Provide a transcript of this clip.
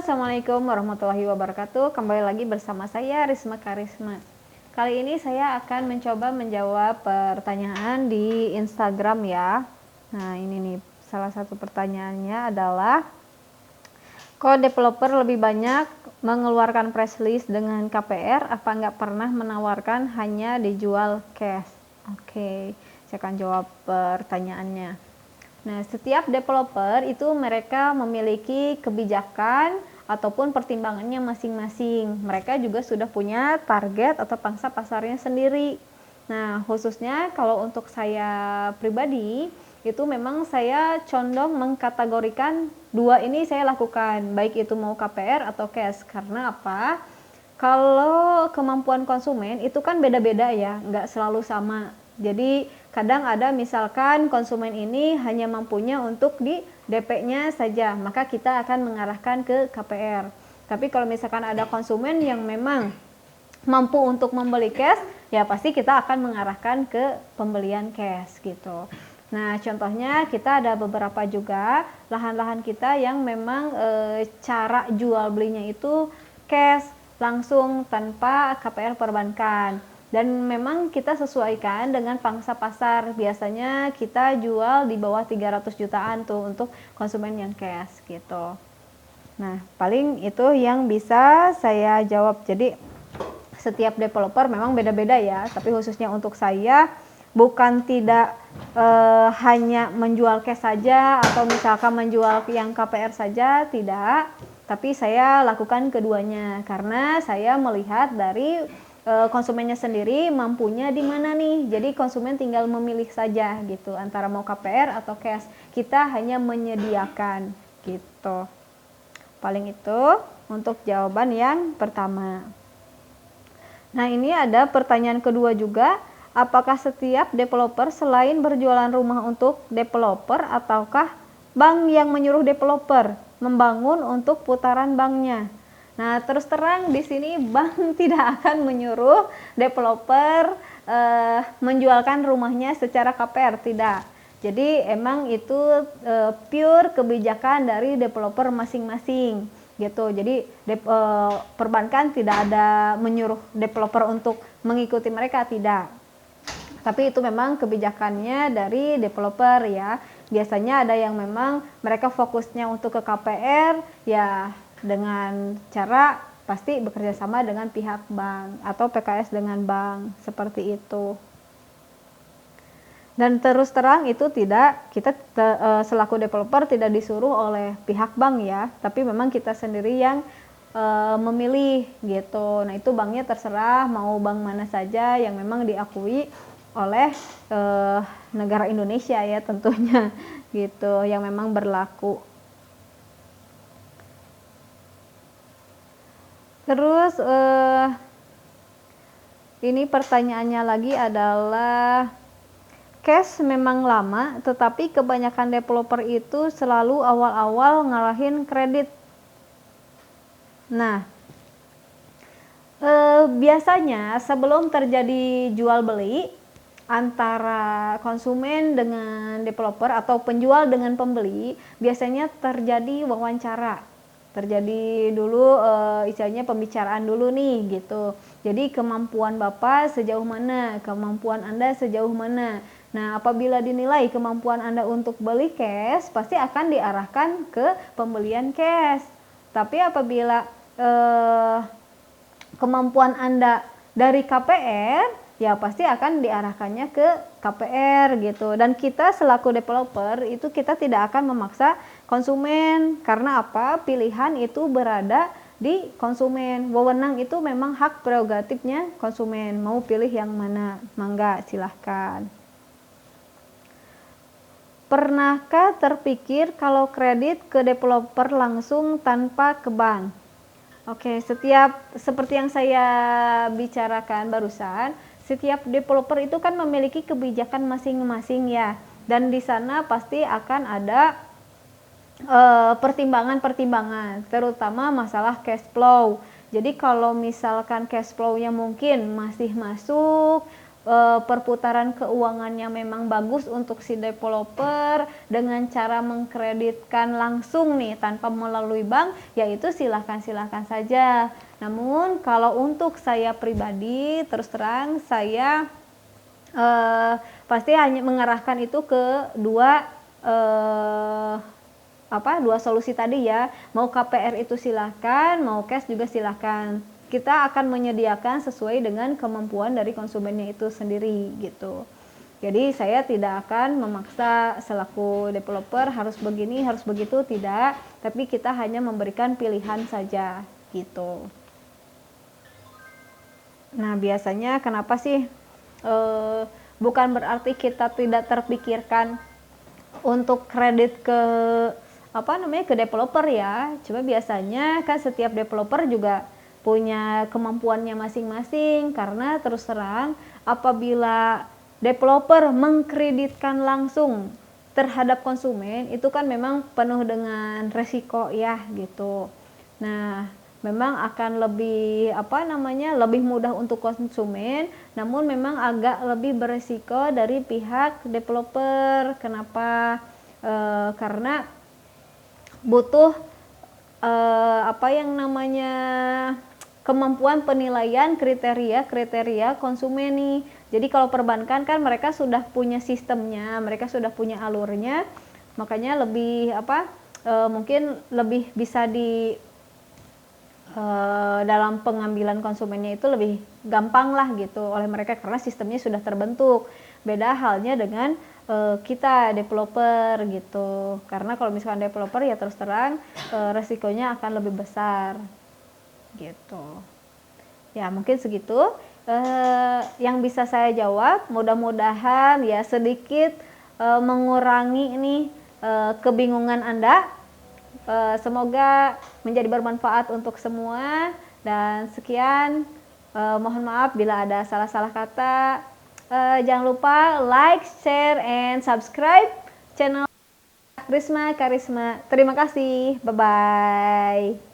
Assalamualaikum warahmatullahi wabarakatuh. Kembali lagi bersama saya Risma Karisma. Kali ini saya akan mencoba menjawab pertanyaan di Instagram ya. Nah ini nih salah satu pertanyaannya adalah, kok developer lebih banyak mengeluarkan press list dengan KPR, apa nggak pernah menawarkan hanya dijual cash? Oke, saya akan jawab pertanyaannya. Nah, setiap developer itu mereka memiliki kebijakan ataupun pertimbangannya masing-masing. Mereka juga sudah punya target atau pangsa pasarnya sendiri. Nah, khususnya kalau untuk saya pribadi, itu memang saya condong mengkategorikan dua ini saya lakukan, baik itu mau KPR atau cash. Karena apa? Kalau kemampuan konsumen itu kan beda-beda ya, nggak selalu sama. Jadi kadang ada misalkan konsumen ini hanya mampunya untuk di DP-nya saja, maka kita akan mengarahkan ke KPR. Tapi kalau misalkan ada konsumen yang memang mampu untuk membeli cash, ya pasti kita akan mengarahkan ke pembelian cash gitu. Nah, contohnya kita ada beberapa juga lahan-lahan kita yang memang cara jual belinya itu cash langsung tanpa KPR perbankan. Dan memang kita sesuaikan dengan pangsa pasar. Biasanya kita jual di bawah 300 jutaan tuh untuk konsumen yang cash gitu. Nah, paling itu yang bisa saya jawab. Jadi setiap developer memang beda-beda ya, tapi khususnya untuk saya bukan tidak hanya menjual cash saja atau misalkan menjual yang KPR saja, tidak. Tapi saya lakukan keduanya karena saya melihat dari konsumennya sendiri mampunya di mana nih. Jadi konsumen tinggal memilih saja gitu antara mau KPR atau cash. Kita hanya menyediakan gitu. Paling itu untuk jawaban yang pertama. Nah, ini ada pertanyaan kedua juga. Apakah setiap developer selain berjualan rumah untuk developer ataukah bank yang menyuruh developer membangun untuk putaran banknya? Nah, terus terang di sini bank tidak akan menyuruh developer menjualkan rumahnya secara KPR, tidak. Jadi emang itu pure kebijakan dari developer masing-masing gitu. Jadi perbankan tidak ada menyuruh developer untuk mengikuti mereka, tidak. Tapi itu memang kebijakannya dari developer ya. Biasanya ada yang memang mereka fokusnya untuk ke KPR ya, dengan cara pasti bekerja sama dengan pihak bank atau PKS dengan bank, seperti itu. Dan terus terang itu tidak, kita selaku developer tidak disuruh oleh pihak bank ya, tapi memang kita sendiri yang memilih gitu. Nah, itu banknya terserah mau bank mana saja yang memang diakui oleh negara Indonesia ya tentunya gitu, yang memang berlaku. Terus ini pertanyaannya lagi adalah, cash memang lama tetapi kebanyakan developer itu selalu awal-awal ngarahin kredit. Nah, biasanya sebelum terjadi jual beli antara konsumen dengan developer atau penjual dengan pembeli, biasanya terjadi wawancara. Terjadi dulu istilahnya pembicaraan dulu nih gitu. Jadi kemampuan Bapak sejauh mana, kemampuan Anda sejauh mana. Nah, apabila dinilai kemampuan Anda untuk beli cash, pasti akan diarahkan ke pembelian cash. Tapi apabila kemampuan Anda dari KPR, ya pasti akan diarahkannya ke KPR gitu. Dan kita selaku developer itu kita tidak akan memaksa konsumen. Karena apa? Pilihan itu berada di konsumen. Wewenang itu memang hak prerogatifnya konsumen. Mau pilih yang mana? Mangga, silahkan. Pernahkah terpikir kalau kredit ke developer langsung tanpa ke bank? Oke, seperti yang saya bicarakan barusan, setiap developer itu kan memiliki kebijakan masing-masing ya, dan di sana pasti akan ada pertimbangan-pertimbangan, terutama masalah cash flow. Jadi kalau misalkan cash flow-nya mungkin masih masuk, perputaran keuangannya memang bagus untuk si developer dengan cara mengkreditkan langsung nih tanpa melalui bank, yaitu silahkan saja. Namun kalau untuk saya pribadi, terus terang saya pasti hanya mengarahkan itu ke dua solusi tadi ya. Mau KPR itu silahkan, mau cash juga silahkan. Kita akan menyediakan sesuai dengan kemampuan dari konsumennya itu sendiri gitu. Jadi saya tidak akan memaksa selaku developer harus begini, harus begitu, tidak. Tapi kita hanya memberikan pilihan saja gitu. Nah biasanya kenapa sih bukan berarti kita tidak terpikirkan untuk kredit ke ke developer ya. Cuma biasanya kan setiap developer juga punya kemampuannya masing-masing, karena terus terang apabila developer mengkreditkan langsung terhadap konsumen itu kan memang penuh dengan resiko ya gitu. Nah memang akan lebih lebih mudah untuk konsumen, namun memang agak lebih beresiko dari pihak developer. Kenapa? Karena butuh kemampuan penilaian kriteria konsumen nih. Jadi kalau perbankan kan mereka sudah punya sistemnya, mereka sudah punya alurnya, makanya lebih mungkin lebih bisa di dalam pengambilan konsumennya itu lebih gampang lah gitu oleh mereka karena sistemnya sudah terbentuk. Beda halnya dengan kita developer gitu, karena kalau misalkan developer ya terus terang resikonya akan lebih besar gitu. Ya mungkin segitu yang bisa saya jawab. Mudah-mudahan ya sedikit mengurangi nih kebingungan Anda. Semoga menjadi bermanfaat untuk semua, dan sekian. Mohon maaf bila ada salah-salah kata. Jangan lupa like, share, and subscribe channel Risma Karisma. Terima kasih. Bye-bye.